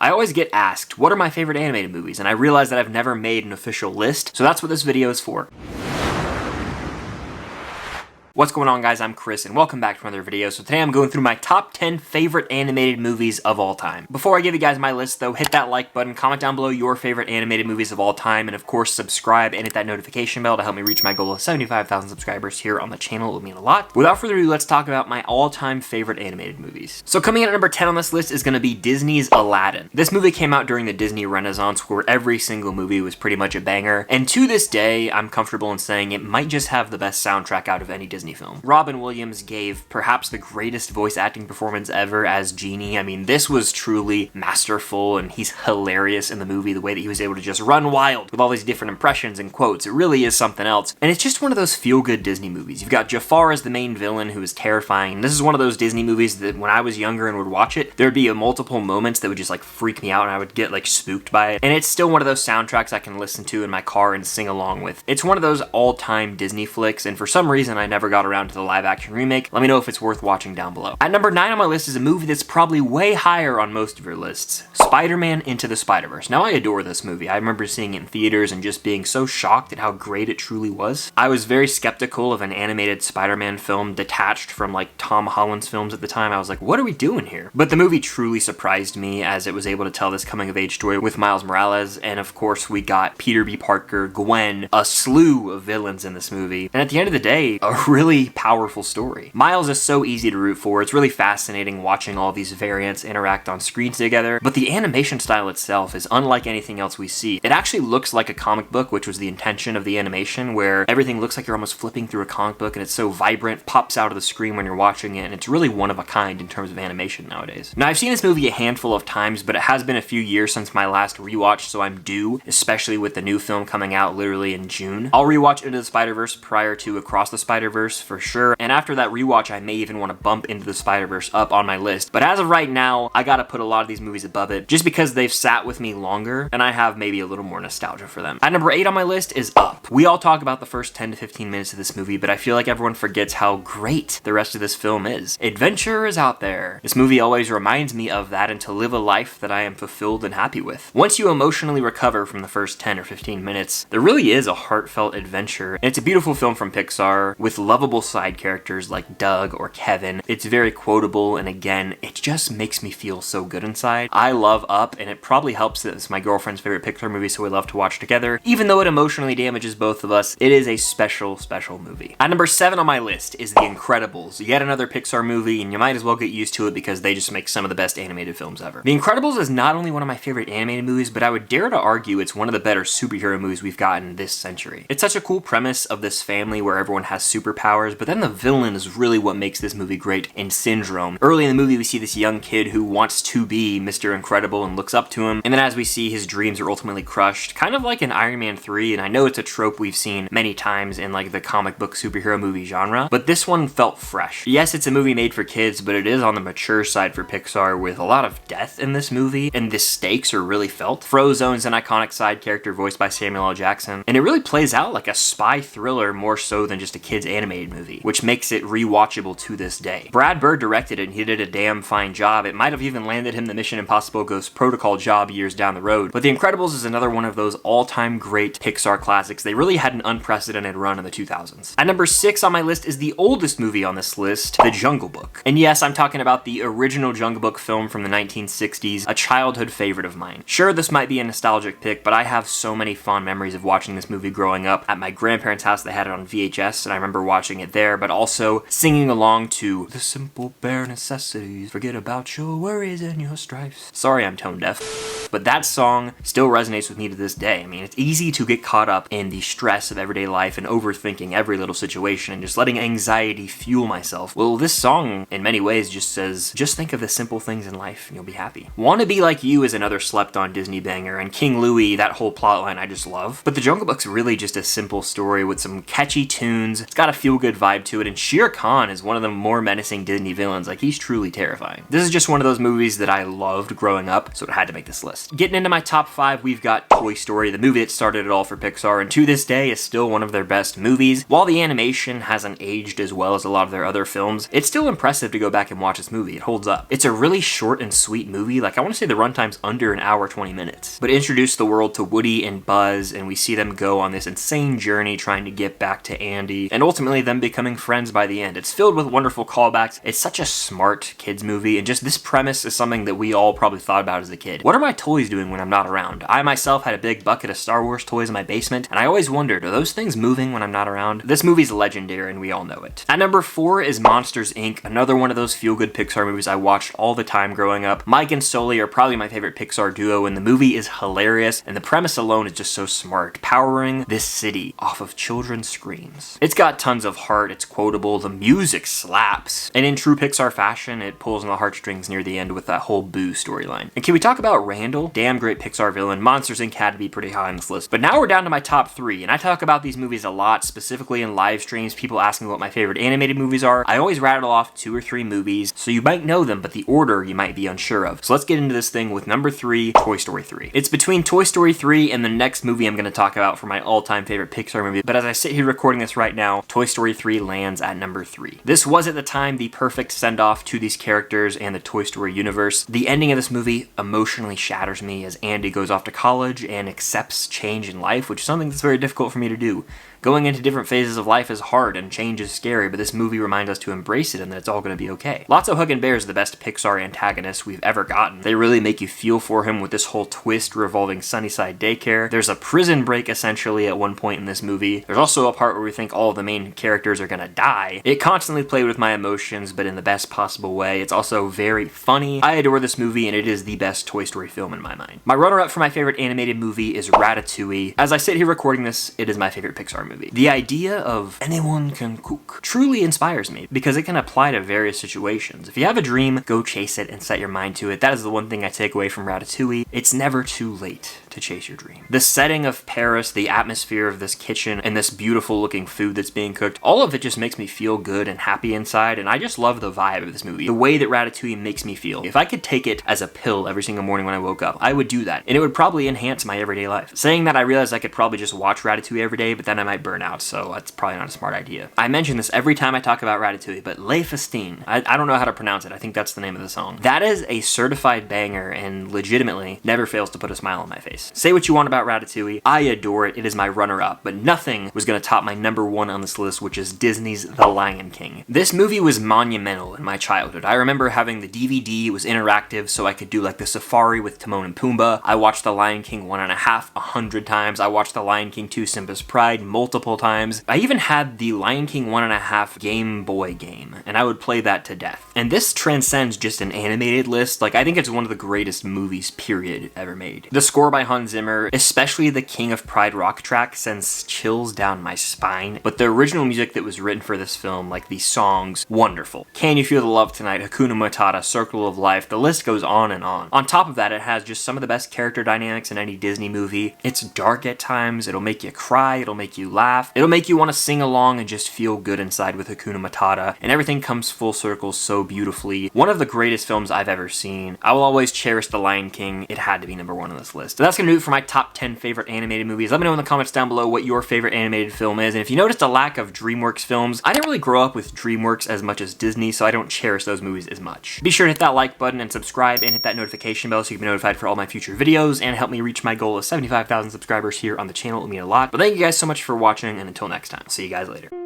I always get asked, what are my favorite animated movies? And I realize that I've never made an official list, so that's what this video is for. What's going on, guys? I'm Chris and welcome back to another video. So today I'm going through my top 10 favorite animated movies of all time. Before I give you guys my list though, hit that like button, comment down below your favorite animated movies of all time, and of course subscribe and hit that notification bell to help me reach my goal of 75,000 subscribers here on the channel. It would mean a lot. Without further ado, let's talk about my all-time favorite animated movies. So coming in at number 10 on this list is going to be Disney's Aladdin. This movie came out during the Disney Renaissance where every single movie was pretty much a banger, and to this day I'm comfortable in saying it might just have the best soundtrack out of any Disney film. Robin Williams gave perhaps the greatest voice acting performance ever as Genie. I mean, this was truly masterful, and he's hilarious in the movie, the way that he was able to just run wild with all these different impressions and quotes. It really is something else. And it's just one of those feel-good Disney movies. You've got Jafar as the main villain, who is terrifying. And this is one of those Disney movies that when I was younger and would watch it, there'd be multiple moments that would just like freak me out and I would get like spooked by it. And it's still one of those soundtracks I can listen to in my car and sing along with. It's one of those all-time Disney flicks, and for some reason I never got around to the live action remake. Let me know if it's worth watching down below. At number 9 on my list is a movie that's probably way higher on most of your lists. Spider-Man Into the Spider-Verse. Now I adore this movie. I remember seeing it in theaters and just being so shocked at how great it truly was. I was very skeptical of an animated Spider-Man film detached from like Tom Holland's films at the time. I was like, what are we doing here? But the movie truly surprised me as it was able to tell this coming of age story with Miles Morales, and of course we got Peter B. Parker, Gwen, a slew of villains in this movie, and at the end of the day, a really powerful story. Miles is so easy to root for. It's really fascinating watching all these variants interact on screen together, but the animation style itself is unlike anything else we see. It actually looks like a comic book, which was the intention of the animation, where everything looks like you're almost flipping through a comic book, and it's so vibrant, pops out of the screen when you're watching it, and it's really one of a kind in terms of animation nowadays. Now, I've seen this movie a handful of times, but it has been a few years since my last rewatch, so I'm due, especially with the new film coming out literally in June. I'll rewatch Into the Spider-Verse prior to Across the Spider-Verse for sure, and after that rewatch, I may even want to bump Into the Spider-Verse up on my list. But as of right now, I gotta put a lot of these movies above it, just because they've sat with me longer, and I have maybe a little more nostalgia for them. At number 8 on my list is Up. We all talk about the first 10 to 15 minutes of this movie, but I feel like everyone forgets how great the rest of this film is. Adventure is out there. This movie always reminds me of that, and to live a life that I am fulfilled and happy with. Once you emotionally recover from the first 10 or 15 minutes, there really is a heartfelt adventure. And it's a beautiful film from Pixar with lovable side characters like Doug or Kevin. It's very quotable, and again, it just makes me feel so good inside. I love Up, and it probably helps that it's my girlfriend's favorite Pixar movie, so we love to watch together. Even though it emotionally damages both of us, it is a special, special movie. At number 7 on my list is The Incredibles, yet another Pixar movie, and you might as well get used to it because they just make some of the best animated films ever. The Incredibles is not only one of my favorite animated movies, but I would dare to argue it's one of the better superhero movies we've gotten this century. It's such a cool premise of this family where everyone has superpowers, but then the villain is really what makes this movie great in Syndrome. Early in the movie, we see this young kid who wants to be Mr. Incredible and looks up to him, and then as we see, his dreams are ultimately crushed, kind of like in Iron Man 3, and I know it's a trope we've seen many times in like the comic book superhero movie genre, but this one felt fresh. Yes, it's a movie made for kids, but it is on the mature side for Pixar with a lot of death in this movie, and the stakes are really felt. Frozone's an iconic side character voiced by Samuel L. Jackson, and it really plays out like a spy thriller more so than just a kid's animated movie, which makes it rewatchable to this day. Brad Bird directed it, and he did a damn fine job. It might have even landed him the Mission Impossible Ghost Protocol job years down the road. But The Incredibles is another one of those all-time great Pixar classics. They really had an unprecedented run in the 2000s. At number 6 on my list is the oldest movie on this list, The Jungle Book. And yes, I'm talking about the original Jungle Book film from the 1960s, a childhood favorite of mine. Sure, this might be a nostalgic pick, but I have so many fond memories of watching this movie growing up. At my grandparents' house, they had it on VHS, and I remember watching it there, but also singing along to The Simple Bare Necessities, forget about your worries and your strifes. Sorry, I'm tone deaf. But that song still resonates with me to this day. I mean, it's easy to get caught up in the stress of everyday life and overthinking every little situation and just letting anxiety fuel myself. Well, this song, in many ways, just says, just think of the simple things in life and you'll be happy. Wanna Be Like You is another slept-on Disney banger, and King Louie, that whole plotline I just love. But The Jungle Book's really just a simple story with some catchy tunes. It's got a feel-good vibe to it, and Shere Khan is one of the more menacing Disney villains. Like, he's truly terrifying. This is just one of those movies that I loved growing up, so it had to make this list. list. Getting into my top 5, we've got Toy Story, the movie that started it all for Pixar, and to this day is still one of their best movies. While the animation hasn't aged as well as a lot of their other films, it's still impressive to go back and watch this movie. It holds up. It's a really short and sweet movie. Like, I want to say the runtime's under an hour, 20 minutes. But it introduced the world to Woody and Buzz, and we see them go on this insane journey trying to get back to Andy, and ultimately them becoming friends by the end. It's filled with wonderful callbacks. It's such a smart kids movie, and just this premise is something that we all probably thought about as a kid. What are my toys doing when I'm not around? I myself had a big bucket of Star Wars toys in my basement, and I always wondered, are those things moving when I'm not around? This movie's legendary, and we all know it. At number 4 is Monsters, Inc., another one of those feel-good Pixar movies I watched all the time growing up. Mike and Sully are probably my favorite Pixar duo, and the movie is hilarious, and the premise alone is just so smart, powering this city off of children's screams. It's got tons of heart, it's quotable, the music slaps, and in true Pixar fashion, it pulls on the heartstrings near the end with that whole Boo storyline. And can we talk about Randall? Damn great Pixar villain. Monsters, Inc. had to be pretty high on this list. But now we're down to my top 3, and I talk about these movies a lot, specifically in live streams. People ask me what my favorite animated movies are. I always rattle off 2 or 3 movies, so you might know them, but the order you might be unsure of. So let's get into this thing with number 3, Toy Story 3. It's between Toy Story 3 and the next movie I'm going to talk about for my all-time favorite Pixar movie, but as I sit here recording this right now, Toy Story 3 lands at number 3. This was at the time the perfect send-off to these characters and the Toy Story universe. The ending of this movie emotionally shatters me as Andy goes off to college and accepts change in life, which is something that's very difficult for me to do. Going into different phases of life is hard and change is scary, but this movie reminds us to embrace it and that it's all going to be okay. Lotso Huggin' Bear is the best Pixar antagonist we've ever gotten. They really make you feel for him with this whole twist revolving Sunnyside Daycare. There's a prison break essentially at one point in this movie. There's also a part where we think all of the main characters are going to die. It constantly played with my emotions, but in the best possible way. It's also very funny. I adore this movie and it is the best Toy Story film in my mind. My runner-up for my favorite animated movie is Ratatouille. As I sit here recording this, it is my favorite Pixar movie. The idea of anyone can cook truly inspires me because it can apply to various situations. If you have a dream, go chase it and set your mind to it. That is the one thing I take away from Ratatouille. It's never too late to chase your dream. The setting of Paris, the atmosphere of this kitchen, and this beautiful looking food that's being cooked, all of it just makes me feel good and happy inside, and I just love the vibe of this movie. The way that Ratatouille makes me feel. If I could take it as a pill every single morning when I woke up, I would do that, and it would probably enhance my everyday life. Saying that, I realize I could probably just watch Ratatouille every day, but then I might burn out, so that's probably not a smart idea. I mention this every time I talk about Ratatouille, but Les Festines, I don't know how to pronounce it. I think that's the name of the song. That is a certified banger and legitimately never fails to put a smile on my face. Say what you want about Ratatouille, I adore it. It is my runner-up, but nothing was going to top my number 1 on this list, which is Disney's The Lion King. This movie was monumental in my childhood. I remember having the DVD, it was interactive, so I could do like the safari with Timon and Pumbaa. I watched The Lion King 1.5, 100 times. I watched The Lion King 2, Simba's Pride multiple times. I even had the Lion King 1.5 Game Boy game, and I would play that to death. And this transcends just an animated list. Like, I think it's one of the greatest movies, period, ever made. The score by Hans Zimmer, especially the King of Pride rock track, sends chills down my spine. But the original music that was written for this film, like these songs, wonderful. Can You Feel the Love Tonight, Hakuna Matata, Circle of Life, the list goes on and on. On top of that, it has just some of the best character dynamics in any Disney movie. It's dark at times, it'll make you cry, it'll make you laugh, it'll make you want to sing along and just feel good inside with Hakuna Matata, and everything comes full circle so beautifully. One of the greatest films I've ever seen. I will always cherish The Lion King. It had to be number 1 on this list. So that's gonna do it for my top 10 favorite animated movies. Let me know in the comments down below what your favorite animated film is, and if you noticed a lack of DreamWorks films, I didn't really grow up with DreamWorks as much as Disney, so I don't cherish those movies as much. Be sure to hit that like button and subscribe and hit that notification bell so you can be notified for all my future videos and help me reach my goal of 75,000 subscribers here on the channel. It would mean a lot. But thank you guys so much for watching, and until next time, see you guys later.